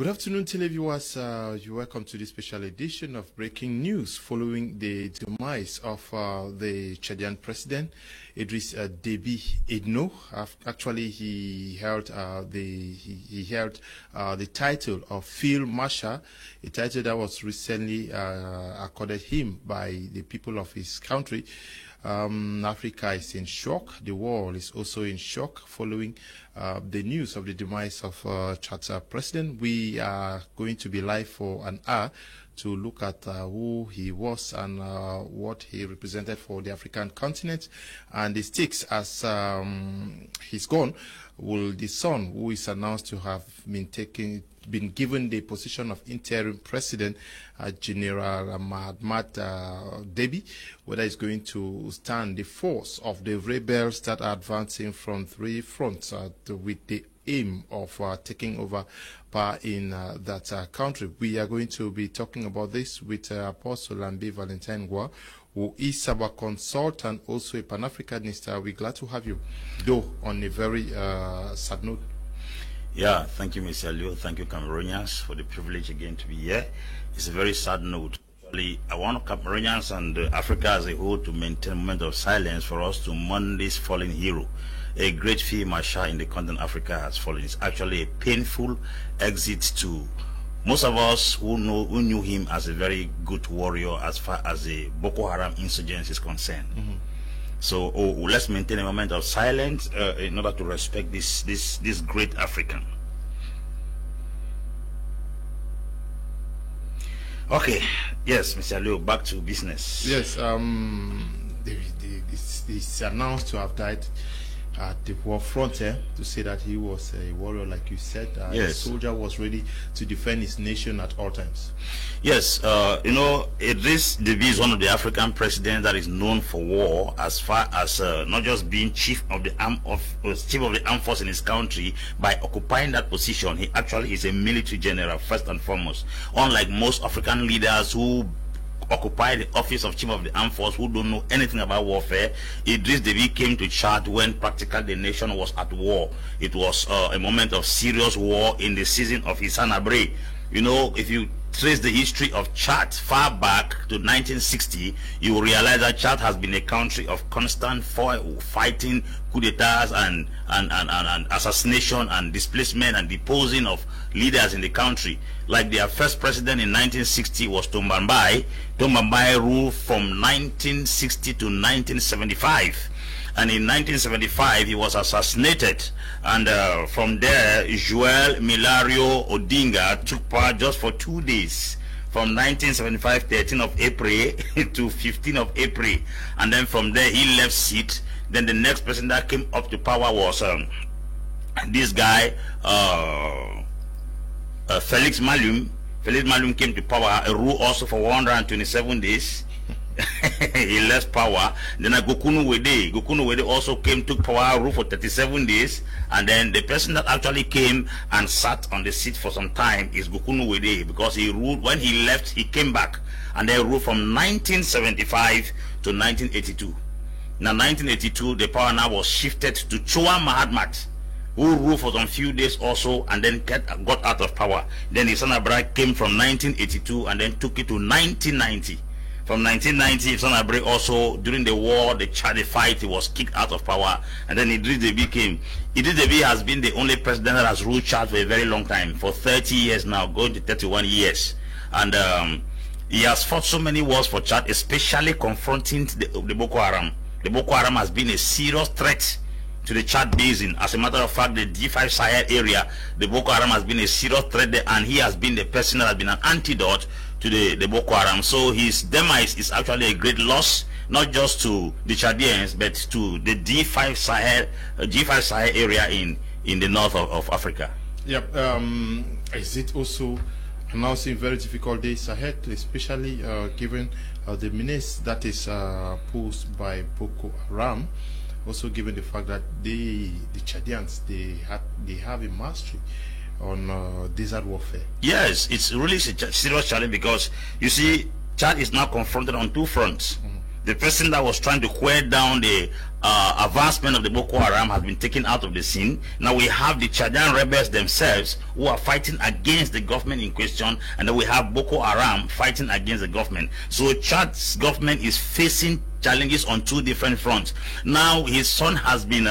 Good afternoon, televiewers. You're welcome to this special edition of Breaking News following the demise of the Chadian president, Idriss Déby Itno. Actually, he held the title of Field Marshal, a title that was recently accorded him by the people of his country. Africa is in shock. The world is also in shock following the news of the demise of Chad's president. We are going to be live for an hour to look at who he was and what he represented for the African continent. And the stakes as he's gone, will the son, who is announced to have been given the position of interim president, General Mahamat Déby, whether he's going to stand the force of the rebels that are advancing from three fronts with the aim of taking over power in that country. We are going to be talking about this with Apostle Lambe Valentine Gwa, who is our consultant, also a Pan-Africanist. We're glad to have you, though on a very sad note. Yeah, thank you, Mr. Leo. Thank you, Cameroonians, for the privilege again to be here. It's a very sad note. Actually, I want Cameroonians and Africa as a whole to maintain a moment of silence for us to mourn this fallen hero. A great field marshal in the continent Africa has fallen. It's actually a painful exit to most of us who knew him as a very good warrior as far as the Boko Haram insurgency is concerned. So let's maintain a moment of silence in order to respect this great African. Okay, yes, Mr. Leo, back to business. Yes, it's announced to have died at the war front, to say that he was a warrior, like you said. Yes. A soldier was ready to defend his nation at all times. Yes, you know, Idriss Déby is one of the African presidents that is known for war, as far as not just being chief of the armed force in his country. By occupying that position, he actually is a military general first and foremost. Unlike most African leaders who occupy the office of chief of the armed force, who don't know anything about warfare, Idriss Déby came to Chad when practically the nation was at war. It was a moment of serious war in the season of Hissène Habré. You know, if you trace the history of Chad far back to 1960, you will realize that Chad has been a country of constant fighting, coup d'etats and assassination and displacement and deposing of leaders in the country. Like their first president in 1960 was Toumba Mbaye. Toumba Mbaye ruled from 1960 to 1975. And in 1975, he was assassinated. And from there, Joel Milario Odinga took power just for 2 days. From 1975, 13th of April to 15th of April. And then from there, he left seat. Then the next person that came up to power was this guy, Felix Malum. Felix Malum came to power, ruled also for 127 days. He left power. Then Gokunu Wede also came, took power, ruled for 37 days. And then the person that actually came and sat on the seat for some time is Gokunu Wede, because he ruled, when he left, he came back and then ruled from 1975 to 1982. Now 1982, the power now was shifted to Chua Mahamat, who ruled for some few days also and then got out of power. Then Hissène Habré came from 1982 and then took it to 1990. From 1990, Hissène Habré also, during the war, the Chadi fight, he was kicked out of power, and then Idriss Déby came. Idriss Déby has been the only president that has ruled Chad for a very long time, for 30 years now, going to 31 years. And he has fought so many wars for Chad, especially confronting the Boko Haram. The Boko Haram has been a serious threat to the Chad basin. As a matter of fact, the G5 Sahel area, the Boko Haram has been a serious threat there, and he has been the person that has been an antidote to the Boko Haram. So his demise is actually a great loss, not just to the Chadians, but to the G5 Sahel area in the north of Africa. Yep. Is it also announcing very difficult days ahead, especially given the menace that is posed by Boko Haram? Also given the fact that the Chadians, they have a mastery on desert warfare. Yes, it's really a serious challenge, because you see, Chad is now confronted on two fronts. The person that was trying to wear down the advancement of the Boko Haram has been taken out of the scene. Now we have the Chadian rebels themselves who are fighting against the government in question, and then we have Boko Haram fighting against the government. So Chad's government is facing challenges on two different fronts. Now his son has been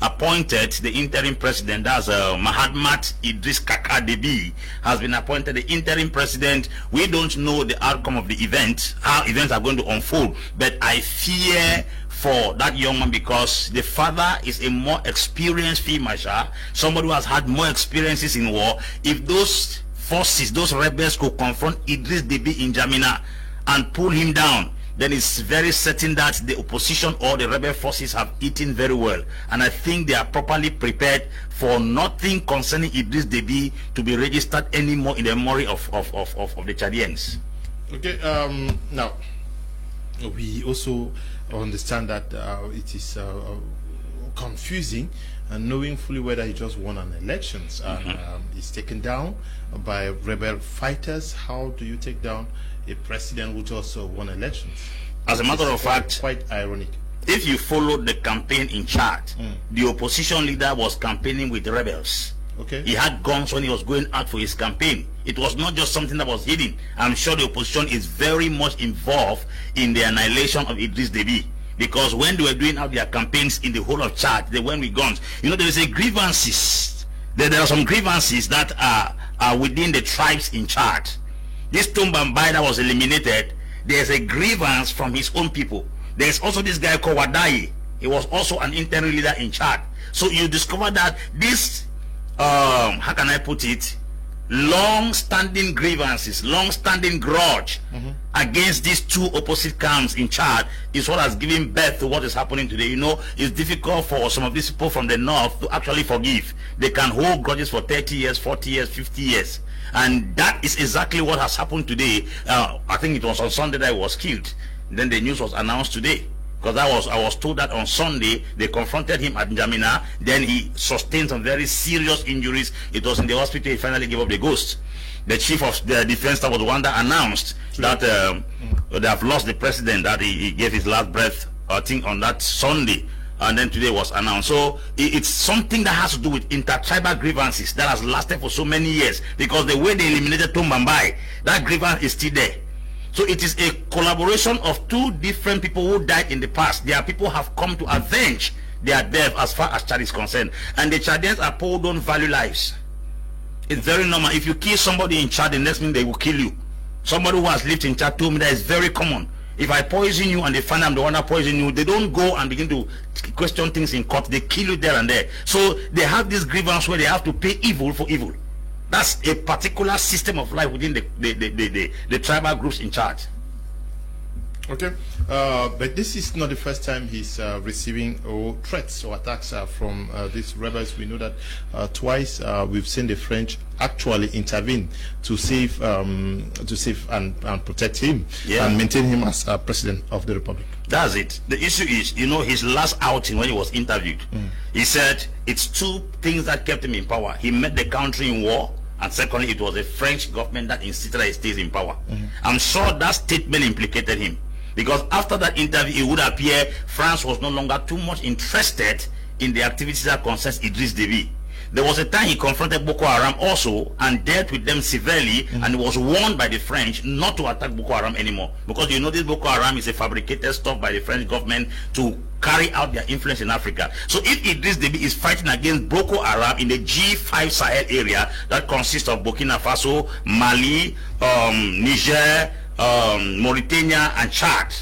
appointed the interim president. That's Mahamat Idris Kaka Deby has been appointed the interim president. We don't know the outcome of the event, how events are going to unfold, but I fear for that young man, because the father is a more experienced field marshal, somebody who has had more experiences in war. If those forces, those rebels, could confront Idris Deby in Jamina and pull him down, then it's very certain that the opposition or the rebel forces have eaten very well. And I think they are properly prepared for nothing concerning Idris Deby to be registered anymore in the memory of the Chadians. Okay, now, we also understand that it is confusing and knowing fully whether he just won an elections and is taken down by rebel fighters. How do you take down a president who just won elections? As a matter of fact, quite ironic. If you followed the campaign in Chad, the opposition leader was campaigning with the rebels. Okay. He had guns when he was going out for his campaign. It was not just something that was hidden. I'm sure the opposition is very much involved in the annihilation of Idris Deby, because when they were doing out their campaigns in the whole of Chad, they went with guns. You know, there is a grievances. There are some grievances that are within the tribes in Chad. This Tumbambai that was eliminated, there's a grievance from his own people. There's also this guy called Wadai. He was also an interim leader in Chad. So you discover that this, how can I put it, long-standing grievances, long-standing grudge against these two opposite camps in Chad is what has given birth to what is happening today. You know, it's difficult for some of these people from the north to actually forgive. They can hold grudges for 30 years, 40 years, 50 years. And that is exactly what has happened today. I think it was on Sunday that he was killed. Then the news was announced today. Because I was told that on Sunday they confronted him at Njamina. Then he sustained some very serious injuries. It was in the hospital he finally gave up the ghost. The chief of the defense staff was the one that announced that they have lost the president, that he gave his last breath, I think, on that Sunday. And then today was announced. So it's something that has to do with intertribal grievances that has lasted for so many years. Because the way they eliminated Tumbambai, that grievance is still there. So it is a collaboration of two different people who died in the past. Their people have come to avenge their death as far as Chad is concerned. And the Chadians are people who don't value lives. It's very normal. If you kill somebody in Chad, the next minute they will kill you. Somebody who has lived in Chad told me that it's very common. If I poison you and they find I'm the one that poisoned you, they don't go and begin to question things in court. They kill you there and there. So they have this grievance where they have to pay evil for evil. That's a particular system of life within the tribal groups in charge. Okay, but this is not the first time he's receiving threats or attacks from these rebels. We know that twice we've seen the French actually intervene to save and protect him and maintain him as president of the republic. That's it. The issue is, you know, his last outing when he was interviewed, he said it's two things that kept him in power. He met the country in war, and secondly, it was the French government that insisted that he stays in power. I'm sure that statement implicated him, because after that interview, it would appear France was no longer too much interested in the activities that concerns Idris Deby. There was a time he confronted Boko Haram also and dealt with them severely, and he was warned by the French not to attack Boko Haram anymore, because you know this Boko Haram is a fabricated stuff by the French government to carry out their influence in Africa. So if Idris Deby is fighting against Boko Haram in the G5 Sahel area that consists of Burkina Faso, Mali, Niger, Mauritania and Chad,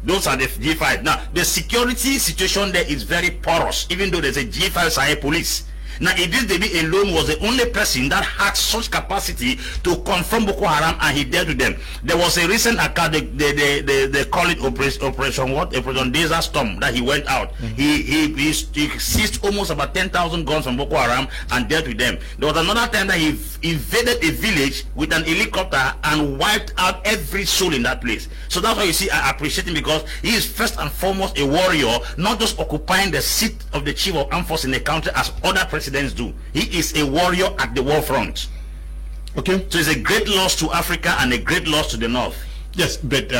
those are the G5. Now the security situation there is very porous, even though there's a G5 Sahel police. Now Idris Deby alone was the only person that had such capacity to confront Boko Haram, and he dealt with them. There was a recent account, they call it Operation Desert Storm, that he went out. He seized almost about 10,000 guns from Boko Haram and dealt with them. There was another time that he invaded a village with an helicopter and wiped out every soul in that place. So that's why you see I appreciate him, because he is first and foremost a warrior, not just occupying the seat of the chief of armed force in the country as other presidents do. He is a warrior at the war front. Okay. So it's a great loss to Africa and a great loss to the north. Yes, but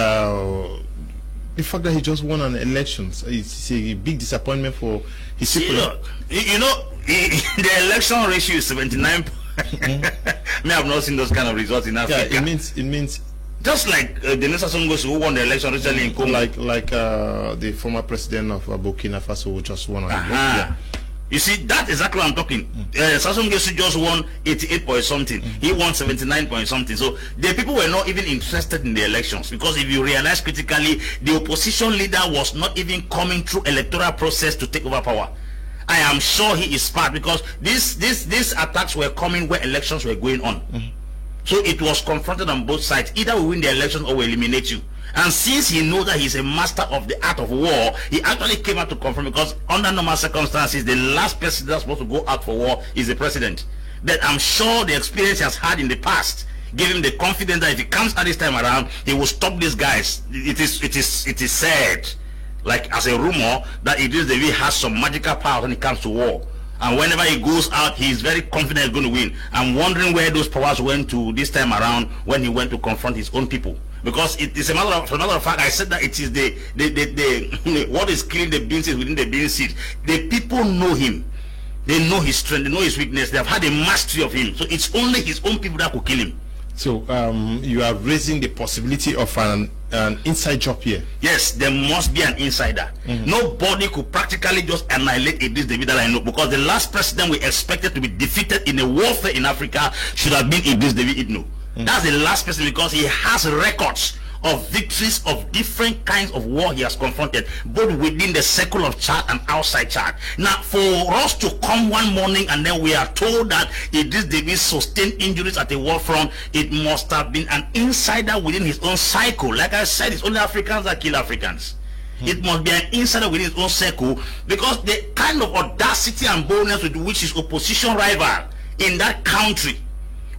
the fact that he just won an election, it's a big disappointment for his people. You know, the election ratio is 79. Me, I've not seen those kind of results in Africa. Yeah, it means just like the Nelson Songosu who won the election recently in Congo, like the former president of Burkina Faso who just won. Yeah. You see, that's exactly what I'm talking. Sassou Nguesso just won 88 point something. He won 79 point something. So the people were not even interested in the elections, because if you realize critically, the opposition leader was not even coming through electoral process to take over power. I am sure he is smart, because these attacks were coming where elections were going on. So it was confronted on both sides. Either we win the election or we eliminate you. And since he knows that he's a master of the art of war, he actually came out to confront, because under normal circumstances, the last person that's supposed to go out for war is the president. That I'm sure the experience he has had in the past gave him the confidence that if he comes at this time around, he will stop these guys. It is said, like as a rumor, that Idris Deby has some magical power when it comes to war. And whenever he goes out, he is very confident he's going to win. I'm wondering where those powers went to this time around when he went to confront his own people. Because it is a matter of fact, I said that it is the what is killing the bean seeds within the bean seed. The people know him. They know his strength, they know his weakness, they have had a mastery of him. So it's only his own people that could kill him. So you are raising the possibility of an inside job here. Yes, there must be an insider. Nobody could practically just annihilate Idris Deby that I know, because the last president we expected to be defeated in a warfare in Africa should have been Idris Deby Itno. That's the last person, because he has records of victories of different kinds of war he has confronted, both within the circle of Chad and outside Chad. Now, for us to come one morning and then we are told that Idris Deby sustained injuries at the war front, it must have been an insider within his own cycle. Like I said, it's only Africans that kill Africans. It must be an insider within his own circle, because the kind of audacity and boldness with which his opposition rival in that country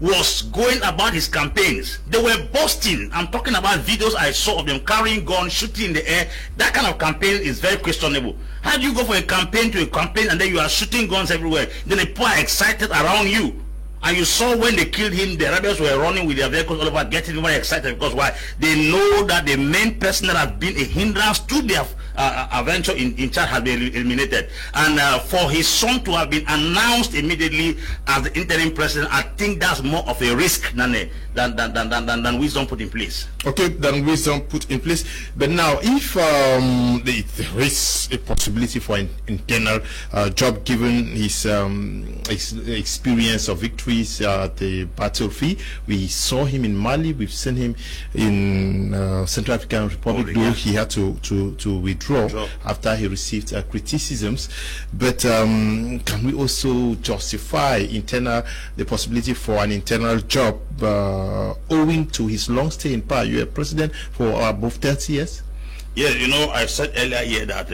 was going about his campaigns, they were boasting. I'm talking about videos I saw of them carrying guns, shooting in the air. That kind of campaign is very questionable. How do you go from a campaign to a campaign and then you are shooting guns everywhere? Then the people are excited around you. And you saw when they killed him, the rebels were running with their vehicles all over, getting very excited, because why? They know that the main person that has been a hindrance to their adventure in Chad has been eliminated. And for his son to have been announced immediately as the interim president, I think that's more of a risk than wisdom put in place. Okay, than wisdom put in place. But now, if there is a possibility for an internal job, given his experience of victories at the battlefield, we saw him in Mali, we've seen him in Central African Republic, though he had to withdraw after he received criticisms. But can we also justify the possibility for an internal job owing to his long stay in power? You are president for above 30 years. Yes, you know, I said earlier here that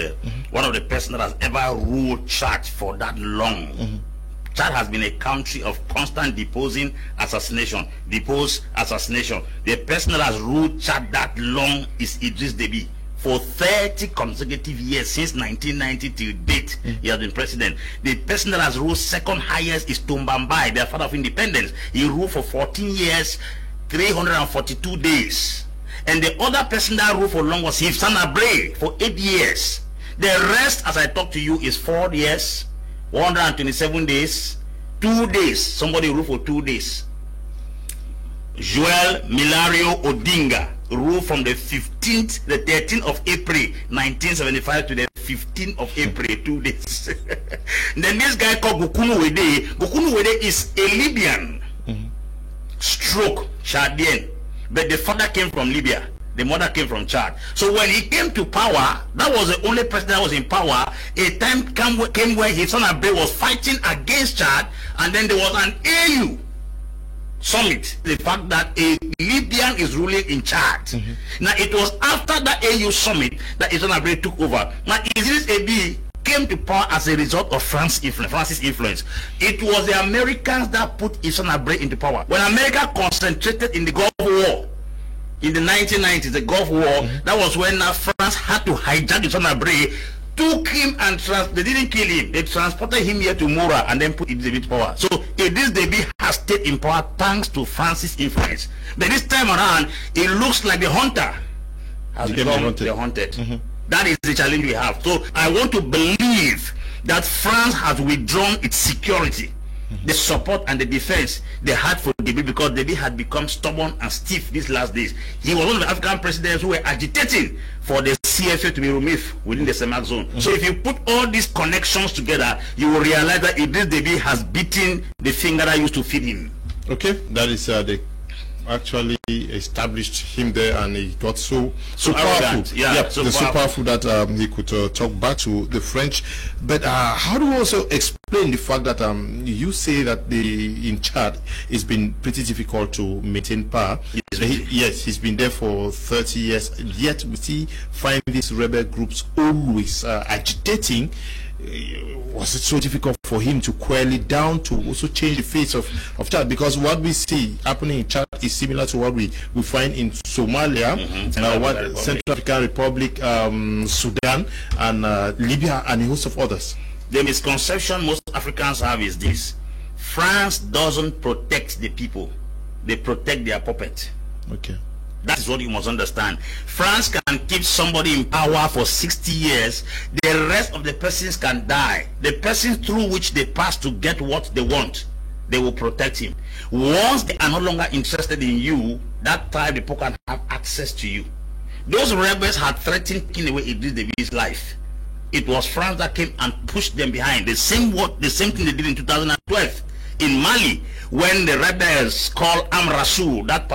one of the persons that has ever ruled Chad for that long. Chad has been a country of constant deposing, assassination, depose, assassination. The person that has ruled Chad that long is Idris Deby. For 30 consecutive years, since 1990 till date, he has been president. The person that has ruled second highest is Tombambai, the father of independence. He ruled for 14 years, 342 days. And the other person that ruled for long was Hifsan Abre for 8 years. The rest, as I talk to you, is 4 years, 127 days, 2 days. Somebody ruled for 2 days. Joel Milario Odinga ruled from the 13th of April 1975 to the 15th of April, 2 days. Then this guy called Gokunu Wede. Gokunu Wede is a Libyan stroke Chadian, but the father came from Libya, the mother came from Chad. So when he came to power, that was the only president that was in power. A time came where his son Abe was fighting against Chad, and then there was an AU summit. The fact that a Libyan is ruling in Chad. Now it was after that AU summit that Hifsan Abre took over. Now Idris Deby came to power as a result of France's influence. It was the Americans that put Hifsan Abre into power. When America concentrated in the Gulf War in the 1990s, the Gulf War, that was when France had to hijack Hifsan Abre, took him and they didn't kill him. They transported him here to Mora and then put Idris Deby to power. So Idris Deby has stayed in power thanks to France's influence. But this time around, it looks like the hunter has become the haunted. That is the challenge we have. So I want to believe that France has withdrawn its security, the support and the defense they had for Deby, because Deby had become stubborn and stiff these last days. He was one of the African presidents who were agitating for the CFA to be removed within the CEMAC zone. So if you put all these connections together, you will realize that Idriss Deby has beaten the finger that used to feed him. Okay, that is they actually established him there, and he got so powerful. So powerful that he could talk back to the French. But how do you also explain the fact that you say that in Chad it's been pretty difficult to maintain power? Yes, he's been there for 30 years, yet we see find these rebel groups always agitating. Was it so difficult for him to quell it down, to also change the face of Chad? Because what we see happening in Chad is similar to what we find in Somalia, Central African Republic, Sudan, and Libya, and a host of others. The misconception most Africans have is this: France doesn't protect the people, they protect their puppet. Okay. That is what you must understand. France can keep somebody in power for 60 years. The rest of the persons can die. The person through which they pass to get what they want, they will protect him. Once they are no longer interested in you, that time the people can have access to you. Those rebels had threatened taking away Idriss Deby's life. It was France that came and pushed them behind. The same thing they did in 2012 in Mali, when the rebels called Am Rasoul, that